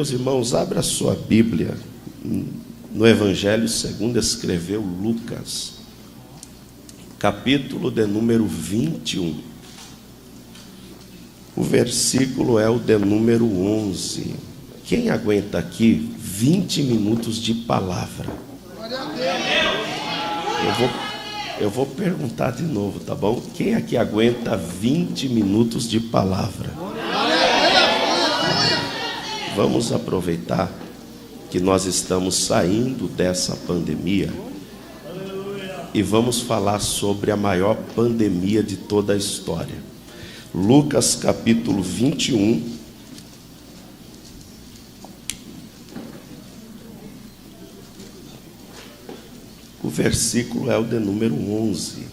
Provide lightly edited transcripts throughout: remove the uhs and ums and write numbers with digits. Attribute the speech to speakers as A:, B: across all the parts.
A: Meus irmãos, abra a sua Bíblia no Evangelho segundo escreveu Lucas, capítulo de número 21. O versículo é o de número 11. Quem aguenta aqui 20 minutos de palavra? Eu vou perguntar de novo, tá bom? Quem aqui aguenta 20 minutos de palavra? Vamos aproveitar que nós estamos saindo dessa pandemia e vamos falar sobre a maior pandemia de toda a história. Lucas capítulo 21. O versículo é o de número 11.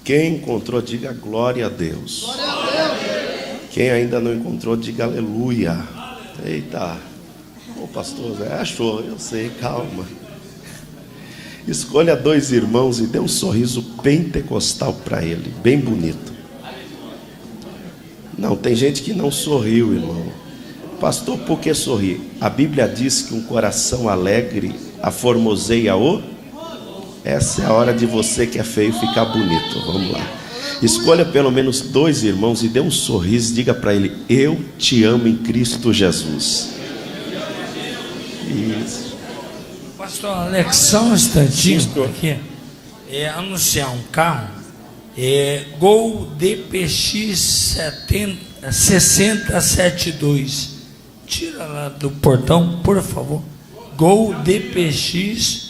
A: Quem encontrou, diga glória a Deus. Glória a Deus. Quem ainda não encontrou, diga aleluia. Eita, o pastor achou, eu sei, calma. Escolha 2 irmãos e dê um sorriso pentecostal para ele, bem bonito. Não, tem gente que não sorriu, irmão. Pastor, por que sorrir? A Bíblia diz que um coração alegre aformoseia o... Essa é a hora de você que é feio ficar bonito. Vamos lá. Escolha pelo menos 2 irmãos e dê um sorriso. Diga para ele: eu te amo em Cristo Jesus. Isso.
B: Pastor Alex, só um instantinho aqui. Anunciar um carro. Gol DPX 6072. Tira lá do portão, por favor. Gol DPX.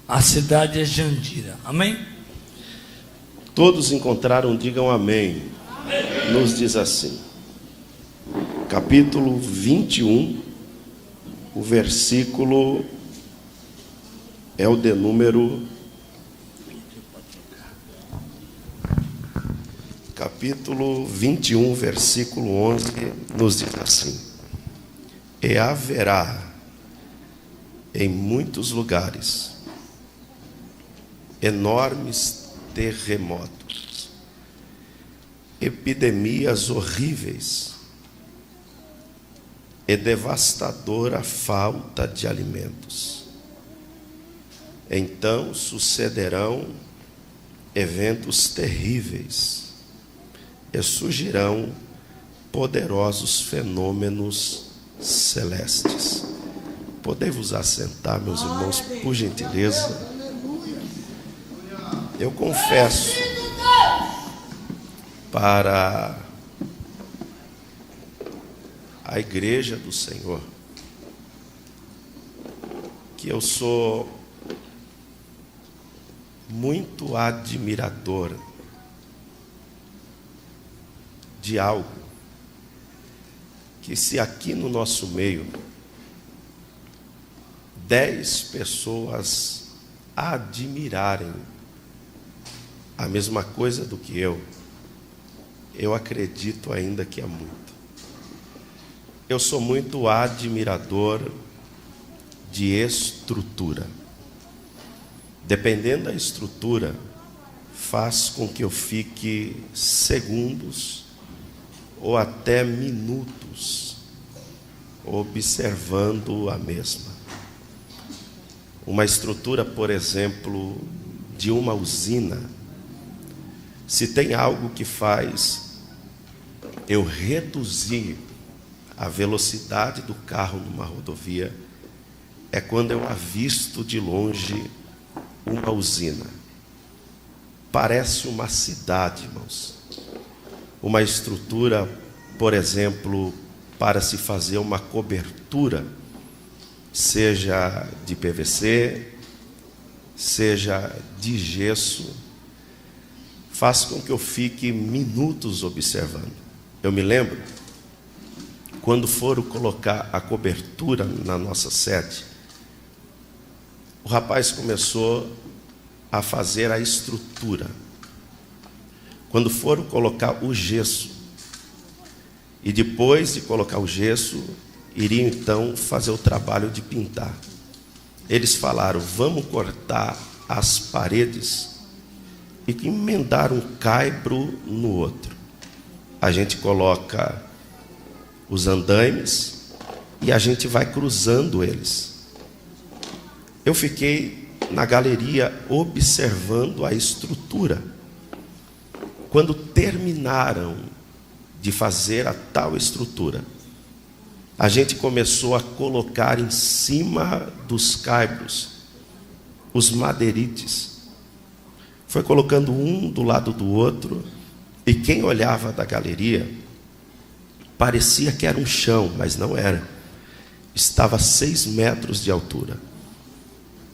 B: A cidade é Jandira. Amém?
A: Todos encontraram, digam amém. Nos diz assim, capítulo 21, o versículo é o de número... Capítulo 21, versículo 11, nos diz assim: e haverá em muitos lugares enormes terremotos, epidemias horríveis e devastadora falta de alimentos. Então sucederão eventos terríveis e surgirão poderosos fenômenos celestes. Podem-vos assentar, meus irmãos, por gentileza. Eu confesso para a igreja do Senhor que eu sou muito admirador de algo que, se aqui no nosso meio 10 pessoas admirarem a mesma coisa do que eu acredito ainda que é muito. Eu sou muito admirador de estrutura. Dependendo da estrutura, faz com que eu fique segundos ou até minutos observando a mesma. Uma estrutura, por exemplo, de uma usina, se tem algo que faz eu reduzir a velocidade do carro numa rodovia, é quando eu avisto de longe uma usina. Parece uma cidade, irmãos. Uma estrutura, por exemplo, para se fazer uma cobertura, seja de PVC, seja de gesso, faz com que eu fique minutos observando. Eu me lembro, quando foram colocar a cobertura na nossa sede, o rapaz começou a fazer a estrutura. Quando foram colocar o gesso, e depois de colocar o gesso, iriam então fazer o trabalho de pintar. Eles falaram: vamos cortar as paredes e emendar um caibro no outro. a gente coloca os andaimes e a gente vai cruzando eles. Eu fiquei na galeria observando a estrutura. Quando terminaram de fazer a tal estrutura, a gente começou a colocar em cima dos caibros os madeirites. Foi colocando um do lado do outro, e quem olhava da galeria parecia que era um chão, mas não era. Estava a 6 metros de altura.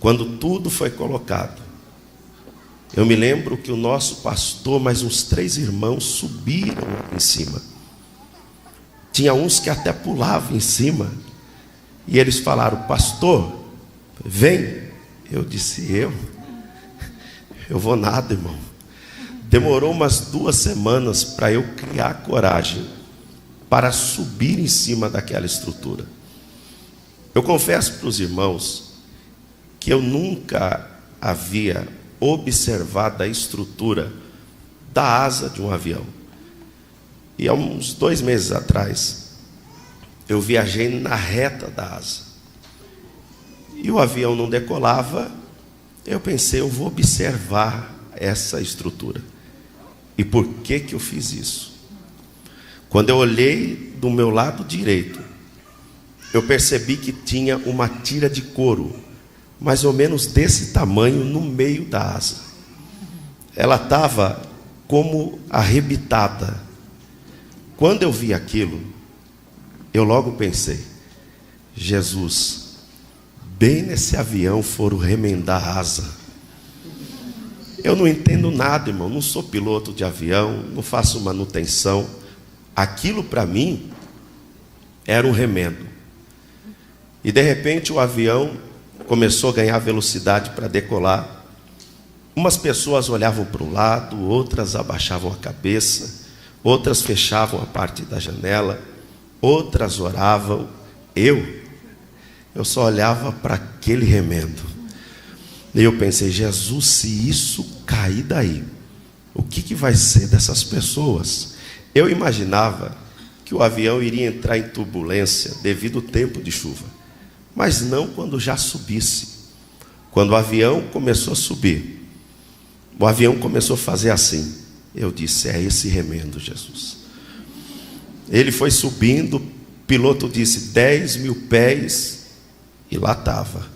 A: Quando tudo foi colocado, eu me lembro que o nosso pastor, mais uns 3 irmãos subiram em cima. Tinha uns que até pulavam em cima. E eles falaram: pastor, vem. Eu disse: eu vou nada, irmão. Demorou umas 2 semanas para eu criar coragem para subir em cima daquela estrutura. Eu confesso para os irmãos que eu nunca havia observado a estrutura da asa de um avião. E há uns 2 meses atrás, eu viajei na reta da asa. E o avião não decolava. Eu pensei: eu vou observar essa estrutura. E por que eu fiz isso? Quando eu olhei do meu lado direito, eu percebi que tinha uma tira de couro, mais ou menos desse tamanho, no meio da asa. Ela estava como arrebitada. Quando eu vi aquilo, eu logo pensei: Jesus, bem nesse avião foram remendar a asa. Eu não entendo nada, irmão, não sou piloto de avião, não faço manutenção. Aquilo para mim era um remendo. E de repente o avião começou a ganhar velocidade para decolar. Umas pessoas olhavam para o lado, outras abaixavam a cabeça, outras fechavam a parte da janela, outras oravam. Eu só olhava para aquele remendo. E eu pensei: Jesus, se isso cair daí, o que vai ser dessas pessoas? Eu imaginava que o avião iria entrar em turbulência devido ao tempo de chuva, mas não quando já subisse. Quando o avião começou a subir, o avião começou a fazer assim. Eu disse: é esse remendo, Jesus. Ele foi subindo, o piloto disse 10.000 pés, e lá estava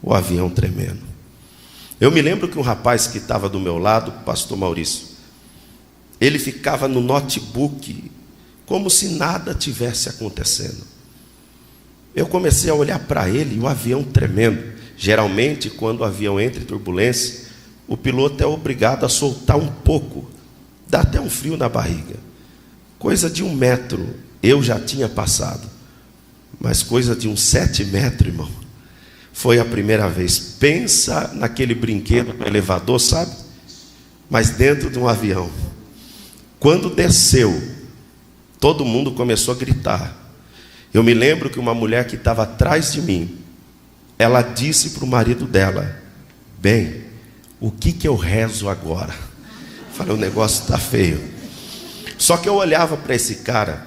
A: o avião tremendo. Eu me lembro que um rapaz que estava do meu lado, o pastor Maurício, ele ficava no notebook como se nada tivesse acontecendo. Eu comecei a olhar para ele e o avião tremendo. Geralmente, quando o avião entra em turbulência, o piloto é obrigado a soltar um pouco. Dá até um frio na barriga. Coisa de 1 metro eu já tinha passado, mas coisa de uns 7 metros, irmão, foi a primeira vez. Pensa naquele brinquedo do elevador, sabe? Mas dentro de um avião. Quando desceu, todo mundo começou a gritar. Eu me lembro que uma mulher que estava atrás de mim, ela disse para o marido dela: bem, o que eu rezo agora? Falei: o negócio está feio. Só que eu olhava para esse cara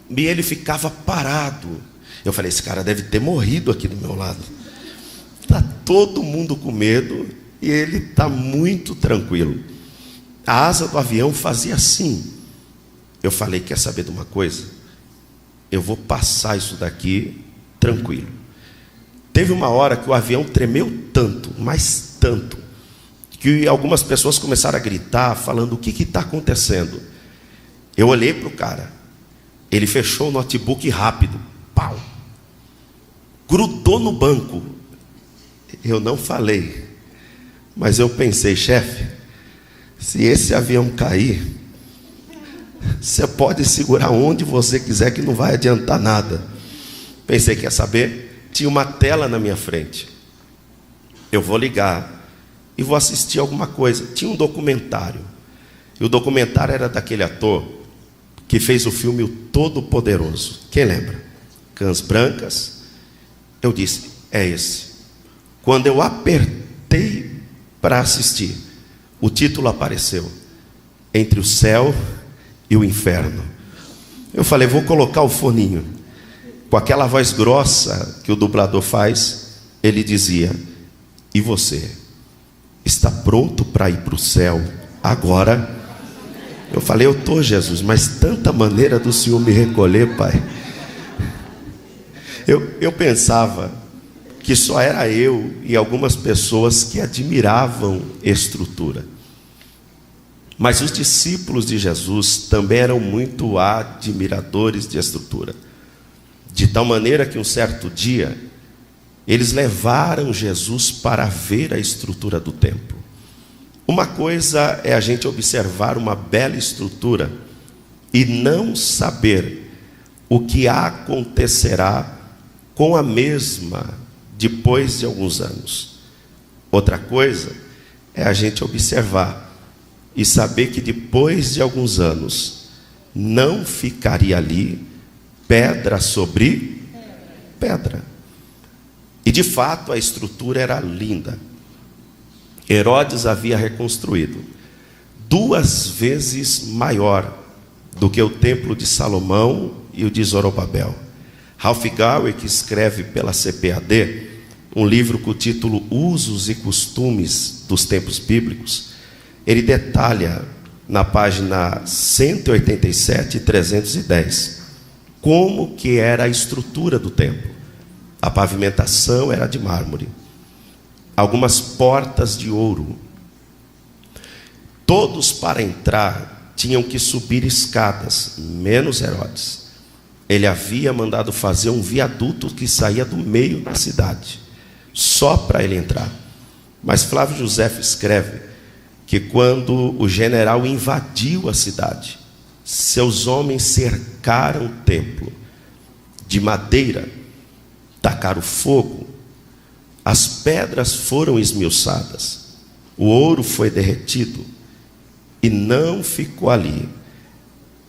A: e ele ficava parado. Eu falei: esse cara deve ter morrido aqui do meu lado. Está todo mundo com medo e ele está muito tranquilo. A asa do avião fazia assim. Eu falei: quer saber de uma coisa? Eu vou passar isso daqui tranquilo. Teve uma hora que o avião tremeu tanto, mas tanto, que algumas pessoas começaram a gritar, falando: o que está acontecendo? Eu olhei para o cara, ele fechou o notebook rápido, pau, grudou no banco. Eu não falei, mas eu pensei: chefe, se esse avião cair, você pode segurar onde você quiser que não vai adiantar nada. Pensei: quer saber? Tinha uma tela na minha frente. Eu vou ligar e vou assistir alguma coisa. Tinha um documentário. E o documentário era daquele ator que fez o filme O Todo-Poderoso. Quem lembra? Cãs Brancas. Eu disse: é esse. Quando eu apertei para assistir, o título apareceu: Entre o Céu e o inferno. Eu falei, vou colocar o foninho. Com aquela voz grossa que o dublador faz, ele dizia: e você? Está pronto para ir para o céu agora? Eu falei, eu estou, Jesus, mas tanta maneira do Senhor me recolher, Pai. Eu pensava que só era eu e algumas pessoas que admiravam estrutura. Mas os discípulos de Jesus também eram muito admiradores de estrutura. De tal maneira que um certo dia, eles levaram Jesus para ver a estrutura do templo. Uma coisa é a gente observar uma bela estrutura e não saber o que acontecerá com a mesma depois de alguns anos. Outra coisa é a gente observar e saber que depois de alguns anos não ficaria ali pedra sobre pedra. E de fato a estrutura era linda. Herodes havia reconstruído 2 vezes maior do que o templo de Salomão e o de Zorobabel. Ralph Garwick escreve pela CPAD um livro com o título Usos e Costumes dos Tempos Bíblicos. Ele detalha na página 187 e 310 como que era a estrutura do templo. A pavimentação era de mármore, algumas portas de ouro. Todos para entrar tinham que subir escadas, menos Herodes. Ele havia mandado fazer um viaduto que saía do meio da cidade, só para ele entrar. Mas Flávio José escreve que quando o general invadiu a cidade, seus homens cercaram o templo de madeira, tacaram fogo, as pedras foram esmiuçadas, o ouro foi derretido e não ficou ali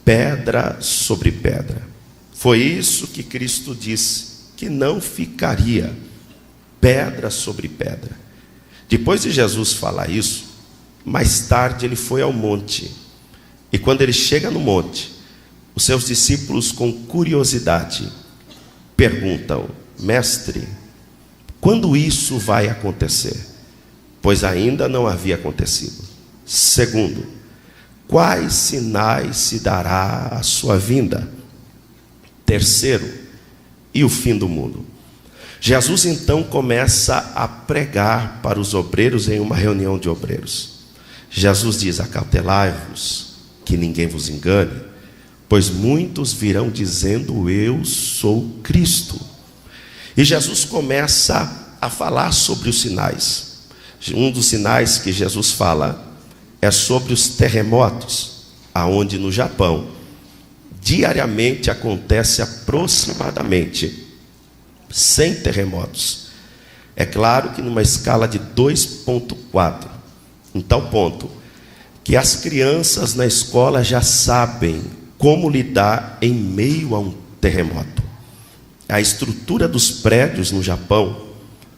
A: pedra sobre pedra. Foi isso que Cristo disse, que não ficaria pedra sobre pedra. Depois de Jesus falar isso, mais tarde ele foi ao monte. E quando ele chega no monte, os seus discípulos, com curiosidade, perguntam: mestre, quando isso vai acontecer? Pois ainda não havia acontecido. Segundo, quais sinais se dará a sua vinda? Terceiro, e o fim do mundo? Jesus então começa a pregar para os obreiros em uma reunião de obreiros. Jesus diz: acautelai-vos, que ninguém vos engane, pois muitos virão dizendo: eu sou Cristo. E Jesus começa a falar sobre os sinais. Um dos sinais que Jesus fala é sobre os terremotos, aonde no Japão diariamente acontece aproximadamente 100 terremotos. É claro que numa escala de 2,4, em tal ponto que as crianças na escola já sabem como lidar em meio a um terremoto. A estrutura dos prédios no Japão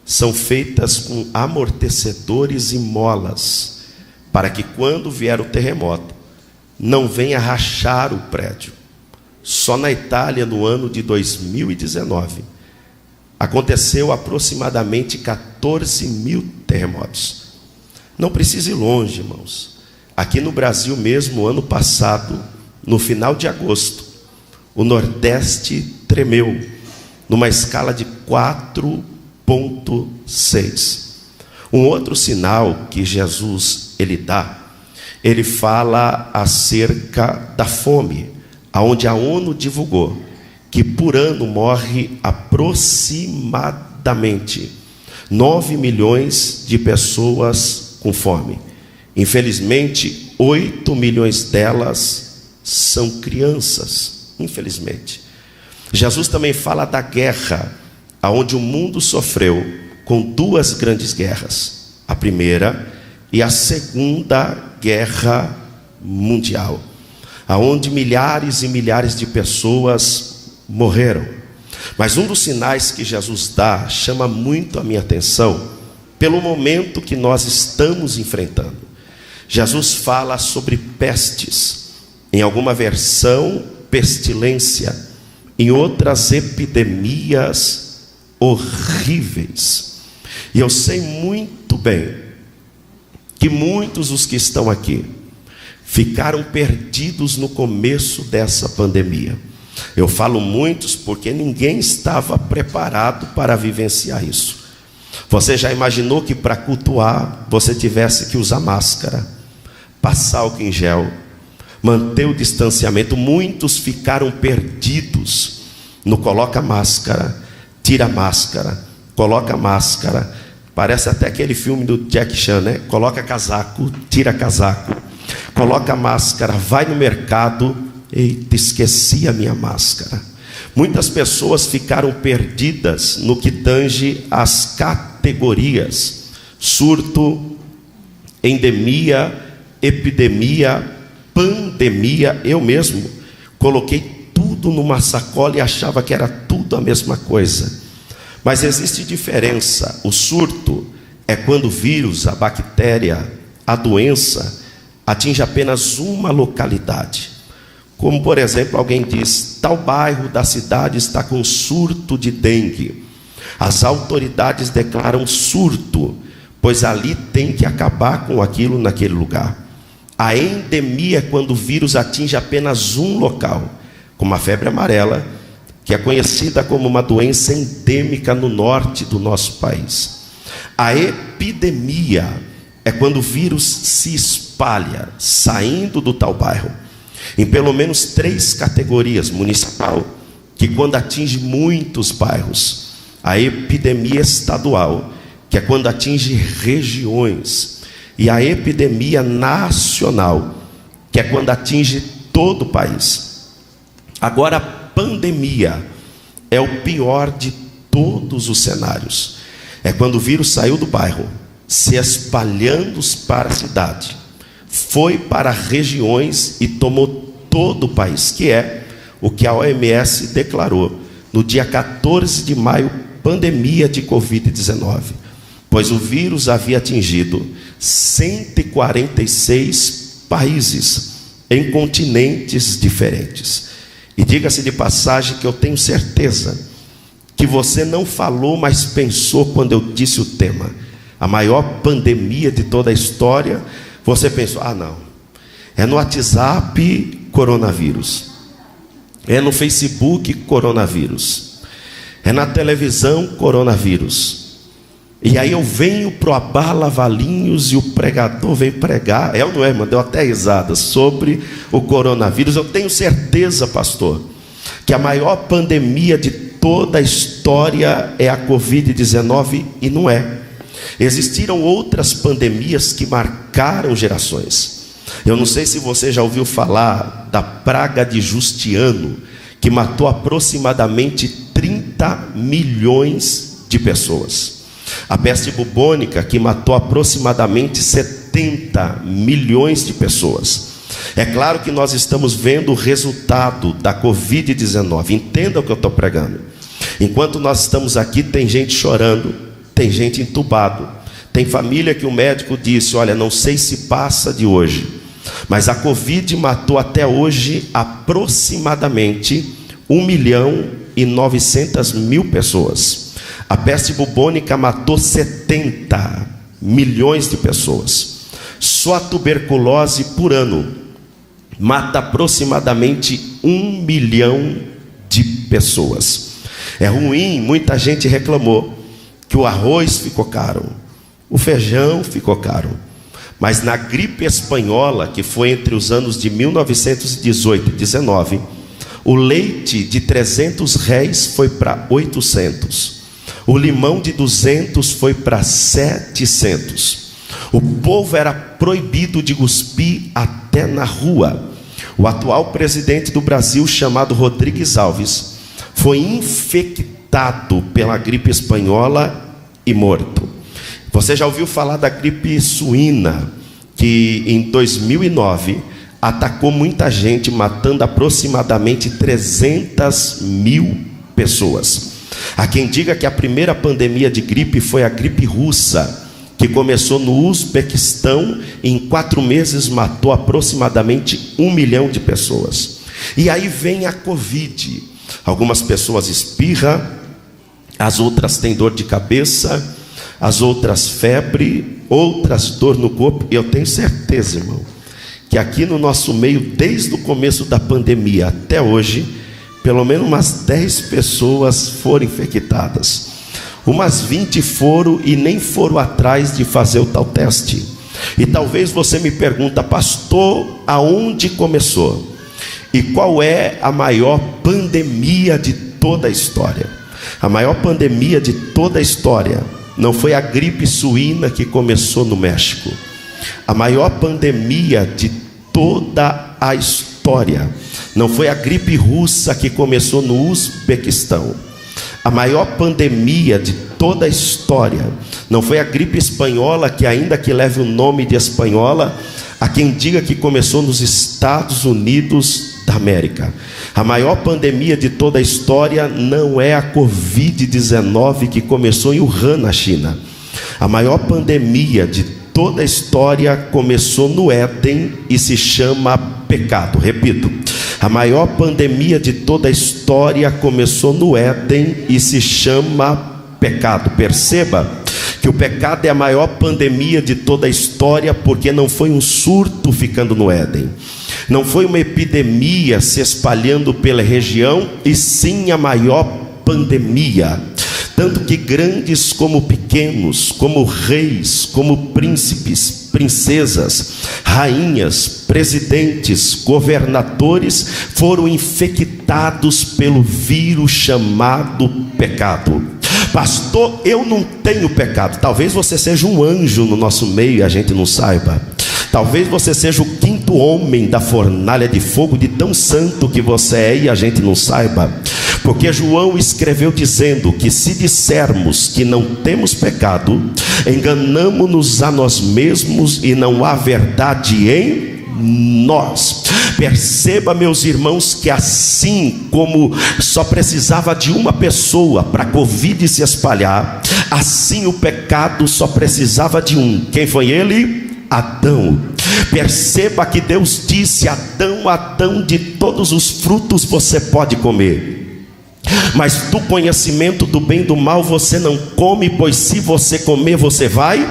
A: são feitas com amortecedores e molas, para que quando vier o terremoto, não venha rachar o prédio. Só na Itália, no ano de 2019, aconteceu aproximadamente 14.000 terremotos. Não precisa ir longe, irmãos. Aqui no Brasil mesmo, ano passado, no final de agosto, o Nordeste tremeu, numa escala de 4,6. Um outro sinal que Jesus dá, ele fala acerca da fome, aonde a ONU divulgou que por ano morre aproximadamente 9 milhões de pessoas com fome. Infelizmente, 8 milhões delas são crianças, infelizmente. Jesus também fala da guerra, aonde o mundo sofreu com 2 grandes guerras, a primeira e a Segunda Guerra Mundial, aonde milhares e milhares de pessoas morreram. Mas um dos sinais que Jesus dá chama muito a minha atenção pelo momento que nós estamos enfrentando. Jesus fala sobre pestes, em alguma versão, pestilência, em outras, epidemias horríveis. E eu sei muito bem que muitos dos que estão aqui ficaram perdidos no começo dessa pandemia. Eu falo muitos porque ninguém estava preparado para vivenciar isso. Você já imaginou que para cultuar você tivesse que usar máscara, passar álcool em gel, manter o distanciamento? Muitos ficaram perdidos no coloca máscara, tira máscara, coloca máscara. Parece até aquele filme do Jack Chan, né? Coloca casaco, tira casaco, coloca máscara, vai no mercado. Eita, esqueci a minha máscara. Muitas pessoas ficaram perdidas no que tange as categorias: surto, endemia, epidemia, pandemia. Eu mesmo coloquei tudo numa sacola e achava que era tudo a mesma coisa. Mas existe diferença. O surto é quando o vírus, a bactéria, a doença atinge apenas uma localidade. Como, por exemplo, alguém diz: tal bairro da cidade está com surto de dengue. As autoridades declaram surto, pois ali tem que acabar com aquilo naquele lugar. A endemia é quando o vírus atinge apenas um local, como a febre amarela, que é conhecida como uma doença endêmica no norte do nosso país. A epidemia é quando o vírus se espalha, saindo do tal bairro, em pelo menos 3 categorias: municipal, que quando atinge muitos bairros; a epidemia estadual, que é quando atinge regiões; e a epidemia nacional, que é quando atinge todo o país. Agora, a pandemia é o pior de todos os cenários. É quando o vírus saiu do bairro, se espalhando para a cidade, foi para regiões e tomou todo o país, que é o que a OMS declarou no dia 14 de maio, pandemia de Covid-19, pois o vírus havia atingido 146 países em continentes diferentes. E diga-se de passagem que eu tenho certeza que você não falou, mas pensou quando eu disse o tema, a maior pandemia de toda a história. Você pensou: ah, não, é no WhatsApp, coronavírus, é no Facebook, coronavírus, é na televisão, coronavírus. E aí eu venho para o Abala Valinhos e o pregador vem pregar, é ou não é, irmão? Deu até risada sobre o coronavírus. Eu tenho certeza, pastor, que a maior pandemia de toda a história é a Covid-19, e não é. Existiram outras pandemias que marcaram gerações. Eu não sei se você já ouviu falar da praga de Justiano, que matou aproximadamente 30 milhões de pessoas. A peste bubônica, que matou aproximadamente 70 milhões de pessoas. É claro que nós estamos vendo o resultado da Covid-19. Entenda o que eu estou pregando. Enquanto nós estamos aqui, tem gente chorando, tem gente entubado, tem família que o médico disse: olha, não sei se passa de hoje, mas a Covid matou até hoje aproximadamente 1.900.000 pessoas. A peste bubônica matou 70 milhões de pessoas. Só a tuberculose por ano mata aproximadamente 1 milhão de pessoas. É ruim, muita gente reclamou que o arroz ficou caro, o feijão ficou caro. Mas na gripe espanhola, que foi entre os anos de 1918 e 19, o leite de R$300 foi para 800. O limão de 200 foi para 700. O povo era proibido de cuspir até na rua. O atual presidente do Brasil, chamado Rodrigues Alves, foi infectado pela gripe espanhola e morto. Você já ouviu falar da gripe suína, que em 2009 atacou muita gente, matando aproximadamente 300.000 pessoas. Há quem diga que a primeira pandemia de gripe foi a gripe russa, que começou no Uzbequistão, em 4 meses matou aproximadamente 1 milhão de pessoas. E aí vem a Covid. Algumas pessoas espirram, as outras têm dor de cabeça, as outras febre, outras dor no corpo. E eu tenho certeza, irmão, que aqui no nosso meio, desde o começo da pandemia até hoje, pelo menos umas 10 pessoas foram infectadas. Umas 20 foram e nem foram atrás de fazer o tal teste. E talvez você me pergunta, pastor, aonde começou? E qual é a maior pandemia de toda a história? A maior pandemia de toda a história não foi a gripe suína que começou no México. A maior pandemia de toda a história não foi a gripe russa que começou no Uzbequistão. A maior pandemia de toda a história não foi a gripe espanhola, que ainda que leve o nome de espanhola, há quem diga que começou nos Estados Unidos da América. A maior pandemia de toda a história não é a Covid-19 que começou em Wuhan, na China. A maior pandemia de toda a história começou no Éden e se chama pecado. Repito, a maior pandemia de toda a história começou no Éden e se chama pecado. Perceba que o pecado é a maior pandemia de toda a história, porque não foi um surto ficando no Éden, não foi uma epidemia se espalhando pela região, e sim a maior pandemia. Tanto que grandes como pequenos, como reis, como príncipes, princesas, rainhas, presidentes, governadores foram infectados pelo vírus chamado pecado. Pastor, eu não tenho pecado. Talvez você seja um anjo no nosso meio e a gente não saiba. Talvez você seja o 5º homem da fornalha de fogo, de tão santo que você é e a gente não saiba. Porque João escreveu dizendo que se dissermos que não temos pecado, enganamo-nos a nós mesmos e não há verdade em nós. Perceba, meus irmãos, que assim como só precisava de uma pessoa para a Covid se espalhar, assim o pecado só precisava de um. Quem foi ele? Adão. Perceba que Deus disse: Adão, Adão, de todos os frutos você pode comer, mas do conhecimento do bem e do mal você não come, pois se você comer você vai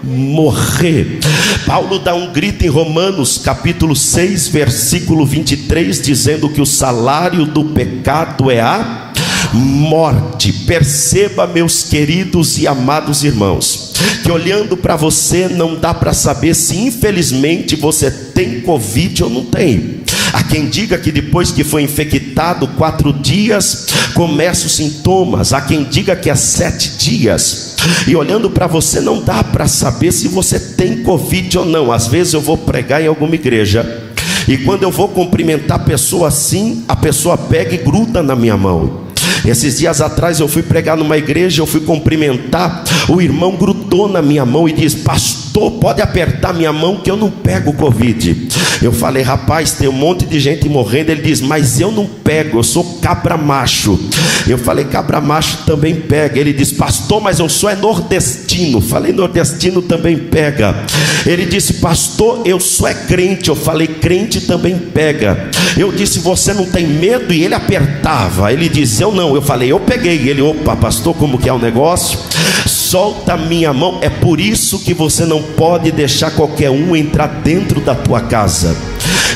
A: morrer. Paulo dá um grito em Romanos capítulo 6 versículo 23, dizendo que o salário do pecado é a morte. Perceba, meus queridos e amados irmãos, que olhando para você não dá para saber se infelizmente você tem Covid ou não tem. Há quem diga que depois que foi infectado 4 dias começam os sintomas. Há quem diga que é 7 dias. E olhando para você não dá para saber se você tem Covid ou não. Às vezes eu vou pregar em alguma igreja e quando eu vou cumprimentar a pessoa assim, a pessoa pega e gruda na minha mão. Esses dias atrás eu fui pregar numa igreja, eu fui cumprimentar, o irmão grudou na minha mão e disse: pastor, pode apertar minha mão que eu não pego Covid. Eu falei: rapaz, tem um monte de gente morrendo. Ele diz: mas eu não pego, eu sou cabra macho. Eu falei: cabra macho também pega. Ele diz: pastor, mas eu sou nordestino. Falei: nordestino também pega. Ele disse: pastor, eu sou crente. Eu falei: crente também pega. Eu disse: você não tem medo? E ele apertava. Ele disse: eu não. Eu falei: eu peguei. Ele: opa, pastor, como que é o negócio? Solta a minha mão. É por isso que você não pode deixar qualquer um entrar dentro da tua casa.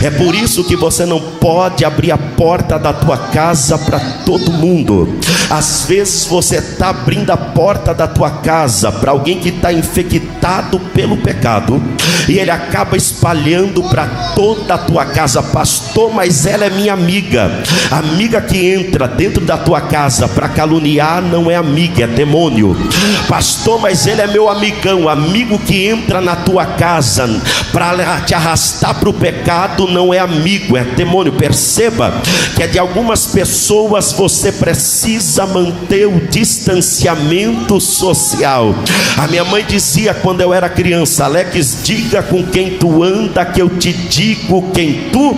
A: É por isso que você não pode abrir a porta da tua casa para todo mundo. Às vezes você está abrindo a porta da tua casa para alguém que está infectado pelo pecado, e ele acaba espalhando para toda a tua casa. Pastor, mas ela é minha amiga. Amiga que entra dentro da tua casa para caluniar não é amiga, é demônio. Pastor, mas ele é meu amigão. Amigo que entra na tua casa para te arrastar para o pecado não é amigo, é demônio. Perceba que é de algumas pessoas você precisa manter o distanciamento social. A minha mãe dizia quando eu era criança: Alex, diga com quem tu anda que eu te digo quem tu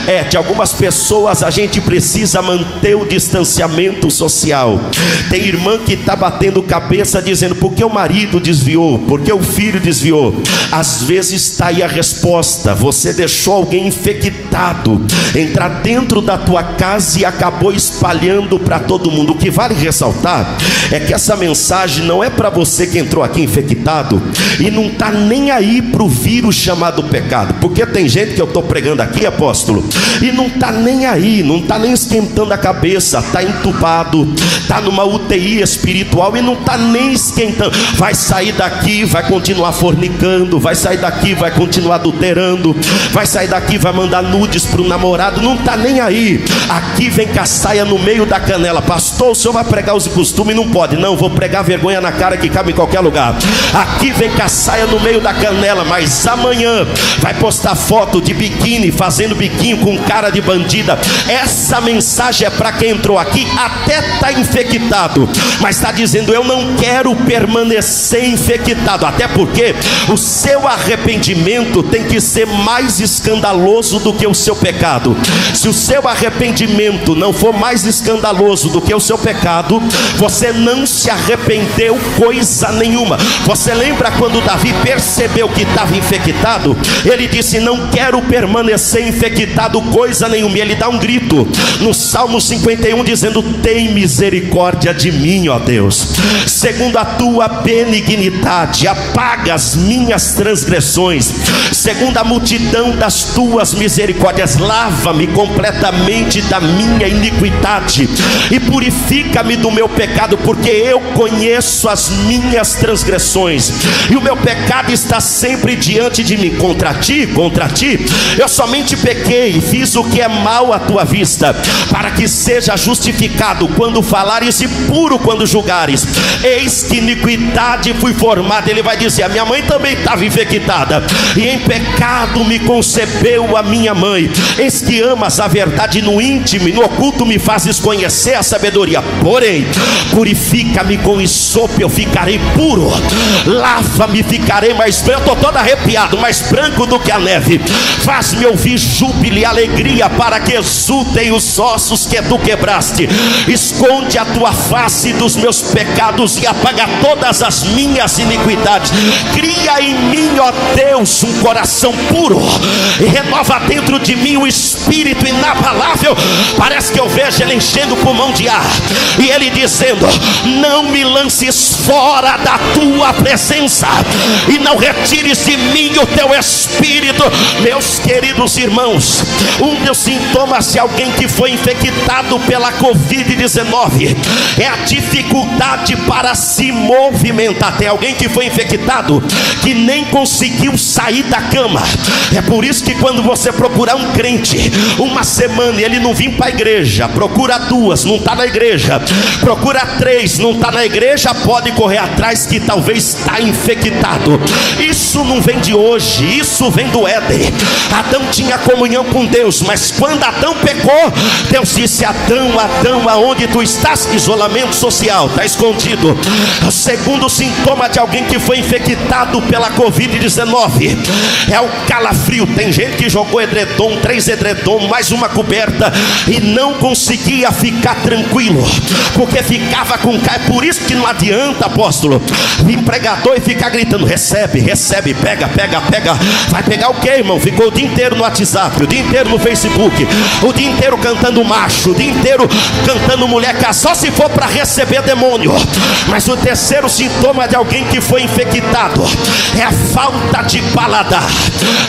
A: é. De algumas pessoas a gente precisa manter o distanciamento social. Tem irmã que está batendo cabeça dizendo: por que o marido desviou? Por que o filho desviou? Às vezes está aí a resposta: você deixou alguém infectado entrar dentro da tua casa e acabou espalhando para todo mundo. O que vale ressaltar é que essa mensagem não é para você que entrou aqui infectado e não está nem aí para o vírus chamado pecado, porque tem gente que eu estou pregando aqui, apóstolo, e não está nem aí, não está nem esquentando a cabeça, está entubado, está numa UTI espiritual e não está nem esquentando. Vai sair daqui, vai continuar fornicando, vai sair daqui, vai continuar adulterando, vai sair daqui, vai mandar nudes para o namorado, não está nem aí. Aqui vem com a saia no meio da canela: pastor, o senhor vai pregar os costumes? Não pode. Não, vou pregar vergonha na cara que cabe em qualquer lugar. Aqui vem com a saia no meio da canela, mas amanhã vai postar foto de biquíni, fazendo biquinho com cara de bandida. Essa mensagem é para quem entrou aqui até está infectado, mas está dizendo: eu não quero permanecer infectado. Até porque o seu arrependimento tem que ser mais escandaloso do que o seu pecado. Se o seu arrependimento não for mais escandaloso do que o seu pecado, você não se arrependeu coisa nenhuma. Você lembra quando Davi percebeu que estava infectado? Ele disse: não quero permanecer infectado coisa nenhuma. E ele dá um grito no Salmo 51 dizendo: tem misericórdia de mim, ó Deus, segundo a tua benignidade apaga as minhas transgressões, segundo a multidão das tuas misericórdias lava-me completamente da minha iniquidade e purifica-me do meu pecado, porque eu conheço as minhas transgressões e o meu pecado está sempre diante de mim. Contra ti eu somente pequei e fiz o que é mal à tua vista, para que seja justificado quando falares e puro quando julgares. Eis que iniquidade fui formado. Ele vai dizer: a minha mãe também estava infectada e em pecado me concebeu a minha mãe. Eis que amas a verdade no íntimo e no oculto me fazes conhecer a sabedoria. Porém, purifica-me com hisopo, eu ficarei puro. Lava-me, ficarei mais branco. Eu estou todo arrepiado, mais branco do que a neve. Faz-me ouvir júbilo e alegria, para que exultem os ossos que tu quebraste. Esconde a tua face dos meus pecados e apaga todas as minhas iniquidades. Cria em mim, ó Deus, um coração puro e renova dentro de mim o espírito inabalável. Parece que eu vejo ele enchendo o pulmão de ar e ele dizendo: não me lances fora da tua presença e não retires de mim o teu espírito. Meus queridos irmãos, um dos sintomas de alguém que foi infectado pela Covid-19 é a dificuldade para se movimentar. Tem alguém que foi infectado que nem conseguiu sair da cama. É por isso que quando você procurar um crente uma semana e ele não vir para a igreja, procura 2, não está na igreja, procura 3, não está na igreja, pode correr atrás que talvez está infectado. Isso não vem de hoje, isso vem do Éden. Adão tinha comunhão com Deus, mas quando Adão pecou, Deus disse: Adão, Adão, aonde tu estás? Isolamento social, está escondido. O segundo sintoma de alguém que foi infectado pela Covid-19 é o calafrio. Tem gente que jogou edredom, 3 edredom, mais uma coberta e não conseguia ficar tranquilo, porque ficava com cara. É por isso que não adianta, apóstolo, vir pregador e ficar gritando: recebe, recebe, pega, pega, pega. Vai pegar o que, irmão? Ficou o dia inteiro no WhatsApp, o dia inteiro no Facebook, o dia inteiro cantando macho, o dia inteiro cantando mulher, só se for para receber demônio. Mas o terceiro sintoma de alguém que foi infectado é a falta de paladar.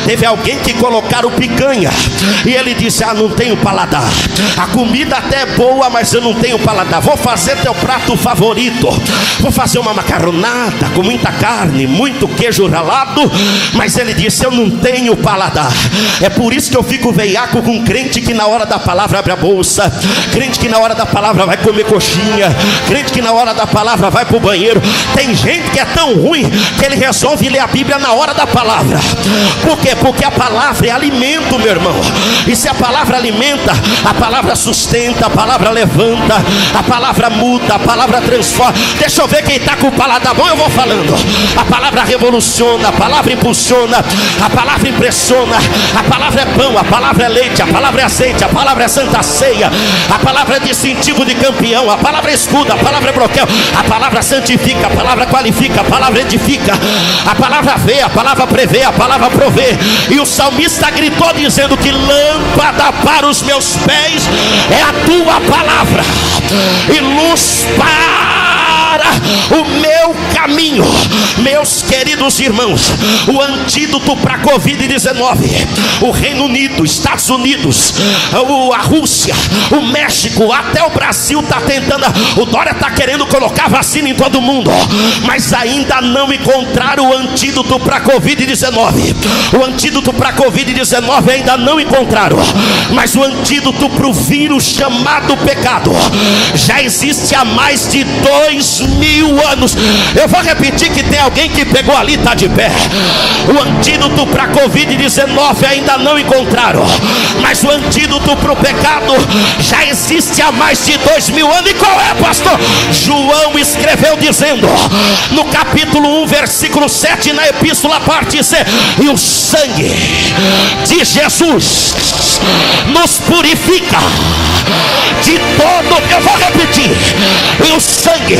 A: Teve alguém que colocaram picanha e ele disse: não tenho paladar, a comida até é boa, mas eu não tenho paladar. Vou fazer teu prato favorito, vou fazer uma macarronada com muita carne, muito queijo ralado, mas ele disse: eu não tenho paladar. É por isso que eu fico veiaco com crente que na hora da palavra abre a bolsa, crente que na hora da palavra vai comer coxinha, crente que na hora da palavra vai pro banheiro. Tem gente que é tão ruim que ele resolve ler a Bíblia na hora da palavra. palavra. Por quê? Porque a palavra é alimento, meu irmão. E se a palavra alimenta, a palavra sustenta, a palavra levanta, a palavra muda, a palavra transforma. Deixa eu ver quem está com o paladar bom, eu vou falando. A palavra revoluciona, a palavra impulsiona, a palavra impressiona. A palavra é pão, a palavra é leite, a palavra é azeite, a palavra é santa ceia, a palavra é distintivo de campeão, a palavra é escudo, a palavra é bloqueio, a palavra santifica, a palavra qualifica, a palavra edifica, a palavra vê, a palavra prevê, a palavra provê. E o salmista gritou dizendo que lâmpada para os meus pés é a tua palavra e luz para o meu caminho. Meus queridos irmãos, o antídoto para a Covid-19, o Reino Unido, Estados Unidos, a Rússia, o México, até o Brasil está tentando. O Dória está querendo colocar vacina em todo mundo, mas ainda não encontraram o antídoto para a Covid-19. O antídoto para a Covid-19 ainda não encontraram, mas o antídoto para o vírus chamado pecado já existe há mais de 2000 anos. Eu vou repetir que tem alguém que pegou ali e está de pé. O antídoto para a Covid-19 ainda não encontraram, mas o antídoto para o pecado já existe há mais de 2000 anos. E qual é, pastor? João escreveu dizendo no capítulo 1, versículo 7, na epístola parte C: e o sangue de Jesus nos purifica de todo. Eu vou repetir: e o sangue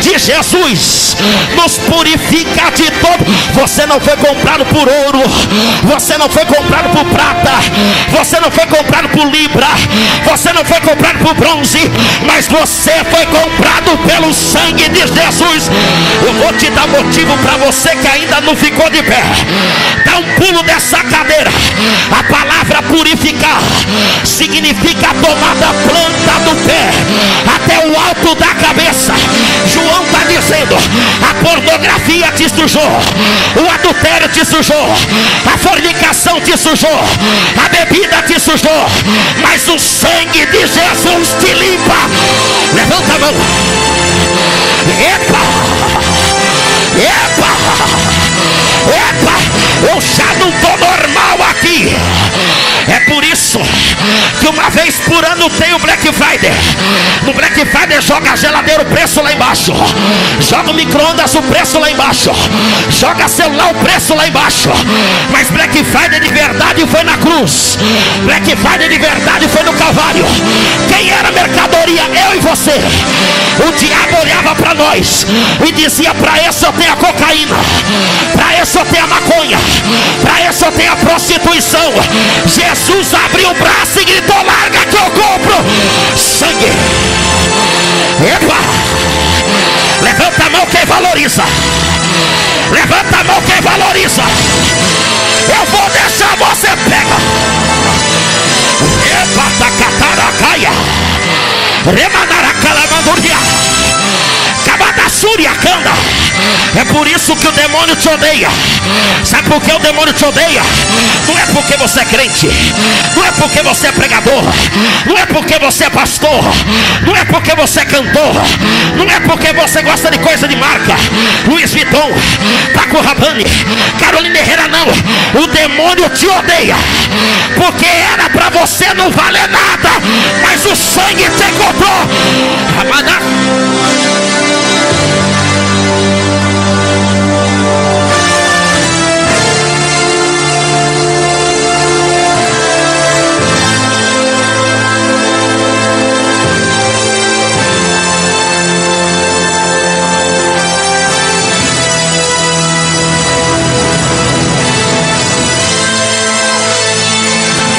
A: de Jesus nos purifica de todo. Você não foi comprado por ouro, você não foi comprado por prata, você não foi comprado por libra, você não foi comprado por bronze, mas você foi comprado pelo sangue de Jesus. Eu vou te dar motivo para você que ainda não ficou de pé. Dá um pulo dessa cadeira. A palavra purificar significa tomar da planta do pé até o alto da cabeça. João está dizendo: a pornografia te sujou, o adultério te sujou, a fornicação te sujou, a bebida te sujou, mas o sangue de Jesus te limpa. Levanta a mão. Epa! Epa! Epa! Eu já não estou normal aqui. É por isso que uma vez por ano tem o Black Friday. No Black Friday joga a geladeira, o preço lá embaixo. Joga o micro-ondas, o preço lá embaixo. Joga celular, o preço lá embaixo. Mas Black Friday de verdade foi na cruz. Black Friday de verdade foi no Calvário. Quem era mercadoria? Eu e você. O diabo olhava para nós e dizia: para esse eu tenho a cocaína, para esse eu tenho a maconha, para esse eu tenho a prostituição. Jesus abriu o braço e gritou: larga que eu compro sangue. Epa! Levanta a mão quem valoriza. Levanta a mão quem valoriza. Eu vou deixar você pega. Epa, tacataracaia. Remanaracalamanduria. Cabadassuriacanda. É por isso que o demônio te odeia. Sabe por que o demônio te odeia? Não é porque você é crente, não é porque você é pregador, não é porque você é pastor, não é porque você é cantor, não é porque você gosta de coisa de marca, Louis Vuitton, Paco Rabanne, Carolina Herrera. Não, o demônio te odeia porque era para você não valer nada, mas o sangue te encontrou. Ramadá.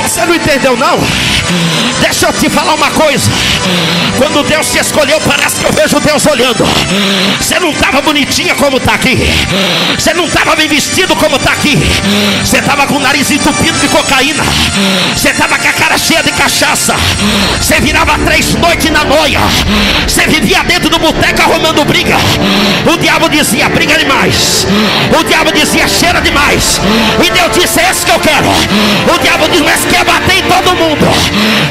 A: Você não entendeu não? Deixa eu te falar uma coisa. Quando Deus te escolheu, parece que eu vejo Deus olhando. Você não estava bonitinha como está aqui. Você não estava bem vestido como está aqui. Você estava com o nariz entupido de cocaína. Você estava com a cara cheia de cachaça. Você virava 3 noites na noia. Você vivia dentro do boteco arrumando briga. O diabo dizia: briga demais. O diabo dizia: cheira demais. E Deus disse: é esse que eu quero. O diabo diz: mas quer bater em todo mundo.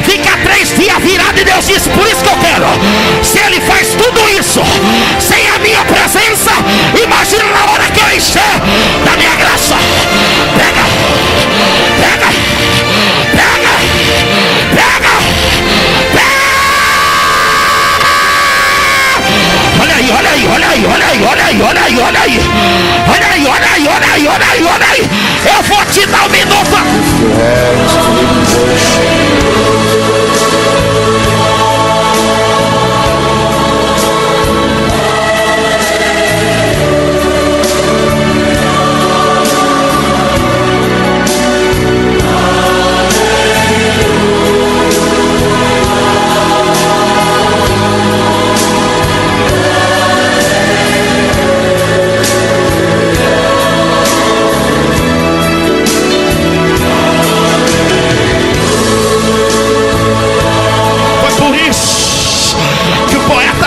A: Fica 3 dias virado e Deus disse: por isso que eu quero. Se ele faz tudo isso sem a minha presença, imagina na hora que eu encher da minha graça. aí, olha aí, olha aí, olha aí, olha aí. Olha aí, olha aí, olha aí, olha aí, olha aí. Eu vou te dar um minuto.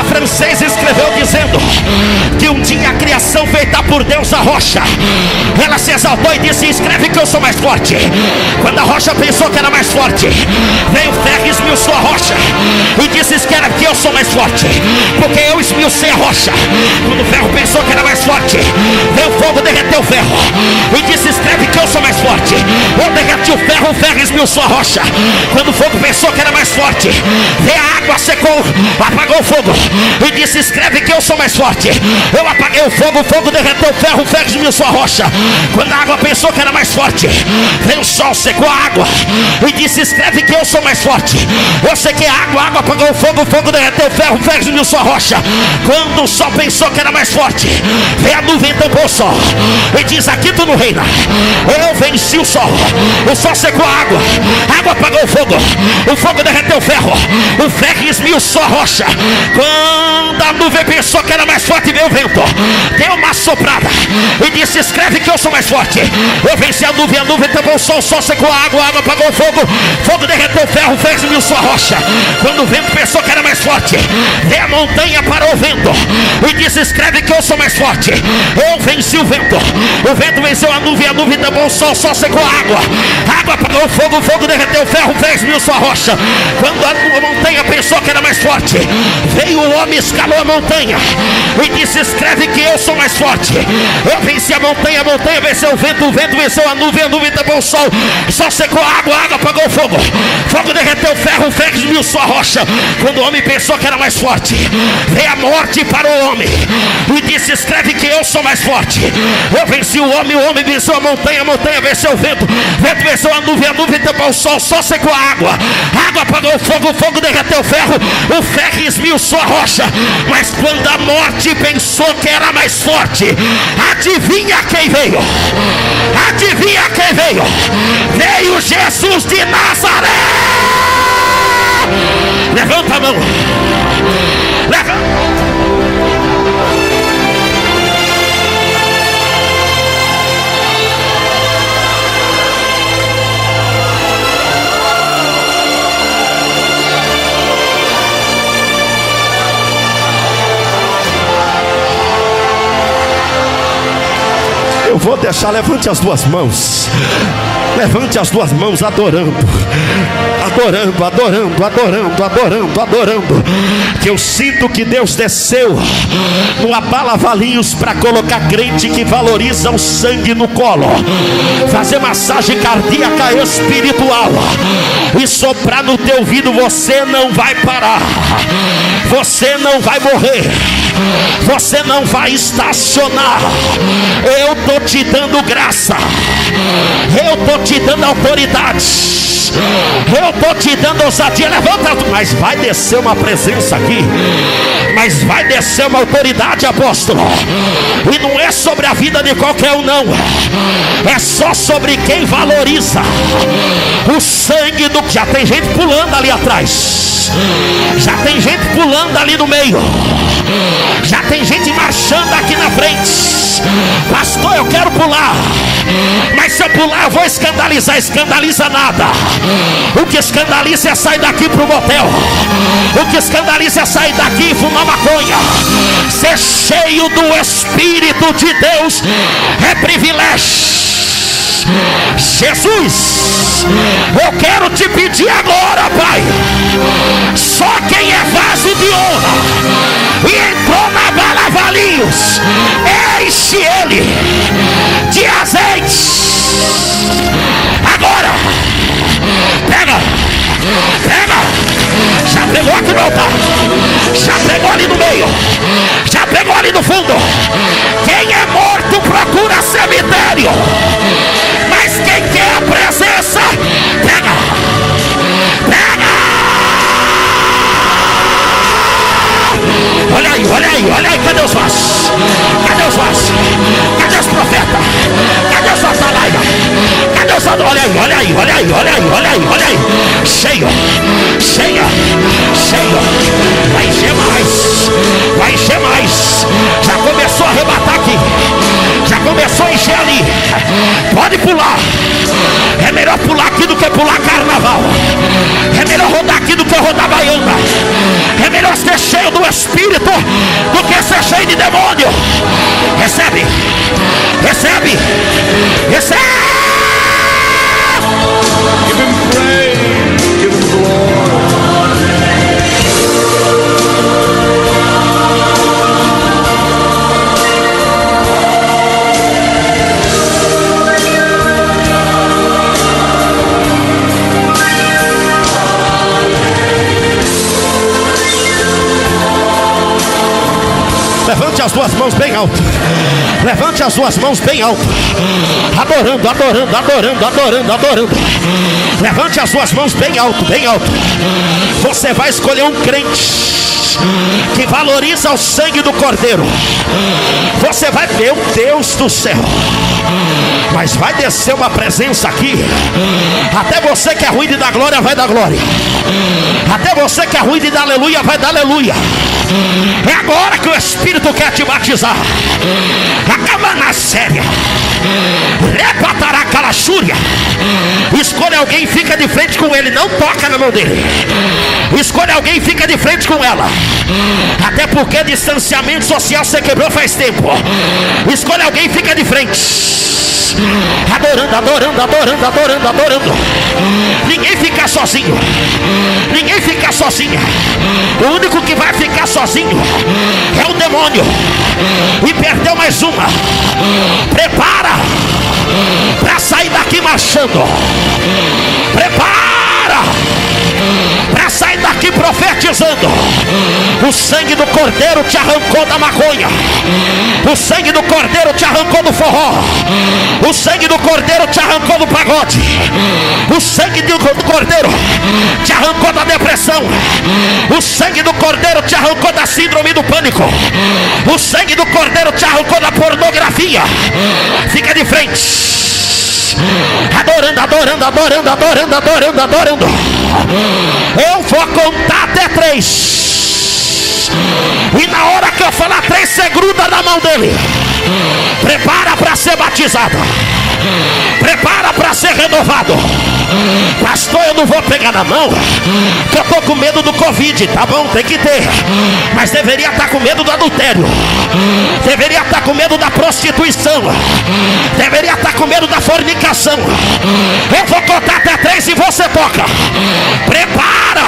A: Francês escreveu dizendo que um dia a criação feita por Deus, a rocha, ela se exaltou e disse: escreve que eu sou mais forte. Quando a rocha pensou que era mais forte, veio o ferro e esmiuçou a rocha e disse: escreve que eu sou mais forte, porque eu esmiucei a rocha. Quando o ferro pensou que era mais forte, veio o fogo, derreteu o ferro e disse: escreve que eu sou mais forte. Eu derreti o ferro esmiuçou a rocha. Quando o fogo pensou que era mais forte, veio a água, secou, apagou o fogo e disse: escreve que eu sou mais forte. Eu apaguei o fogo derreteu o ferro esmiuçou a rocha. Quando a água pensou que era mais forte, veio o sol, secou a água e disse: escreve que eu sou mais forte. Eu sequei a água apagou o fogo derreteu o ferro esmiuçou a rocha. Quando o sol pensou que era mais forte, veio a nuvem, tampou o sol e diz: aqui tu não reina. Eu venci o sol secou a água apagou o fogo derreteu o ferro esmiuçou a rocha. Quando a nuvem pensou que era mais forte, veio o vento, deu uma soprada e disse: escreve que eu sou mais forte. Eu venci a nuvem tampou o sol secou a água apagou o fogo derreteu o ferro esmiuçou a rocha. Quando o vento pensou que era mais forte, veio a montanha, parou o vento e disse: escreve que eu sou mais forte. Eu venci o vento venceu a nuvem tampou o sol secou a água apagou o fogo derreteu o ferro esmiuçou a rocha. Quando a montanha pensou que era mais forte, veio o homem, escalou a montanha e disse: escreve que eu sou mais forte. Eu venci a montanha venceu o vento venceu a nuvem tampou o sol secou a água apagou o fogo derreteu o ferro esmiuçou a rocha. Quando o homem pensou que era mais forte, veio a morte para o homem e disse: escreve que eu sou mais forte. Eu venci o homem venceu a montanha venceu o vento venceu a nuvem tampou o sol secou a água apagou o fogo derreteu o ferro esmiuçou a rocha. Mas quando a morte pensou que era mais forte, adivinha quem veio? Veio Jesus de Nazaré. Levanta a mão. Levanta. Eu vou deixar, levante as duas mãos. Levante as duas mãos adorando. Que eu sinto que Deus desceu no Abala Valinhos para colocar crente que valoriza o sangue no colo, fazer massagem cardíaca espiritual e soprar no teu ouvido. Você não vai parar, você não vai morrer, você não vai estacionar. Eu estou te dando graça, eu estou te dando autoridade, eu estou te dando ousadia. Levanta, mas vai descer uma presença aqui, mas vai descer uma autoridade, apóstolo. E não é sobre a vida de qualquer um, não, é só sobre quem valoriza o sangue do... Já tem gente pulando ali atrás, já tem gente pulando ali no meio, já tem gente marchando aqui na frente. Pastor, eu quero pular, mas se eu pular eu vou escandalizar. Escandaliza nada. O que escandaliza é sair daqui pro motel, o que escandaliza é sair daqui e fumar maconha. Ser cheio do Espírito de Deus é privilégio. Jesus, eu quero te pedir agora, Pai, só quem é vaso de honra e entrou na Abala Valinhos, enche ele de azeite agora. Pega, já pegou aqui no altar, já pegou ali no meio, já pegou ali no fundo, Pode pular. É melhor pular aqui do que pular carnaval. É melhor rodar aqui do que rodar baiana. É melhor ser cheio do Espírito do que ser cheio de demônio. Recebe. Recebe. Recebe.
C: Give him praise. Give him glory.
A: Levante as duas mãos bem alto. Levante as duas mãos bem alto. Adorando, adorando, adorando, adorando, adorando. Levante as duas mãos bem alto, bem alto. Você vai escolher um crente que valoriza o sangue do Cordeiro. Você vai, meu Deus do céu, mas vai descer uma presença aqui. Até você que é ruim de dar glória, vai dar glória. Até você que é ruim de dar aleluia, vai dar aleluia. É agora que o Espírito quer te batizar. Acaba na séria. Repatará calaxúria. Escolhe alguém e fica de frente com ele. Não toca na mão dele. Escolhe alguém e fica de frente com ela. Até porque distanciamento social você quebrou faz tempo. Escolhe alguém e fica de frente. Adorando, adorando, adorando, adorando, adorando. Ninguém fica sozinho. Ninguém fica sozinho. O único que vai ficar sozinho é o demônio. E perdeu mais uma. Prepara para sair daqui marchando. Prepara para sair daqui profetizando. O sangue do Cordeiro te arrancou da maconha. O sangue do Cordeiro te arrancou do forró. O sangue do Cordeiro te arrancou do pagode. O sangue do Cordeiro te arrancou da depressão. O sangue do Cordeiro te arrancou da síndrome do pânico. O sangue do Cordeiro te arrancou da pornografia. Fica de frente. Adorando, adorando, adorando, adorando, adorando, adorando. Eu vou contar até 3. E na hora que eu falar 3, você gruda na mão dele. Prepara para ser batizado. Prepara para ser renovado. Pastor, eu não vou pegar na mão, que eu estou com medo do Covid. Tá bom, tem que ter. Mas deveria estar com medo do adultério. Deveria estar com medo da prostituição. Deveria estar com medo da fornicação. Eu vou contar até 3 e você toca. Prepara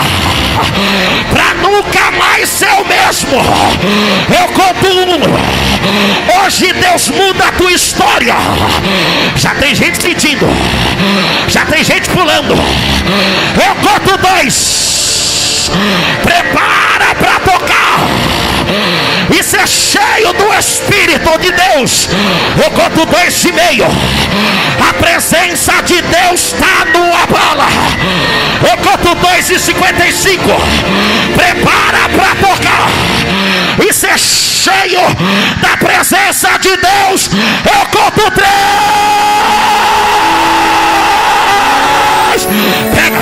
A: para nunca mais ser o mesmo. Eu conto 1. Hoje Deus muda a tua história. Já tem gente sentindo. Já tem gente pulando. Eu conto 2. Prepara para tocar e ser cheio do Espírito de Deus. Eu conto 2,5. A presença de Deus está no abala. Eu conto 2,55. Prepara para tocar e ser cheio da presença de Deus. Eu conto 3. Pega.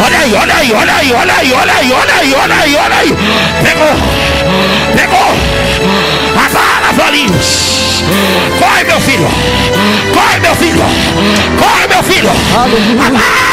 A: Olha aí, olha aí, olha aí, olha aí, olha aí, olha aí, olha aí, olha aí. Pegou. Pegou. Avara, valinhos. Corre, meu filho. Corre, meu filho. Corre, meu filho. Avara.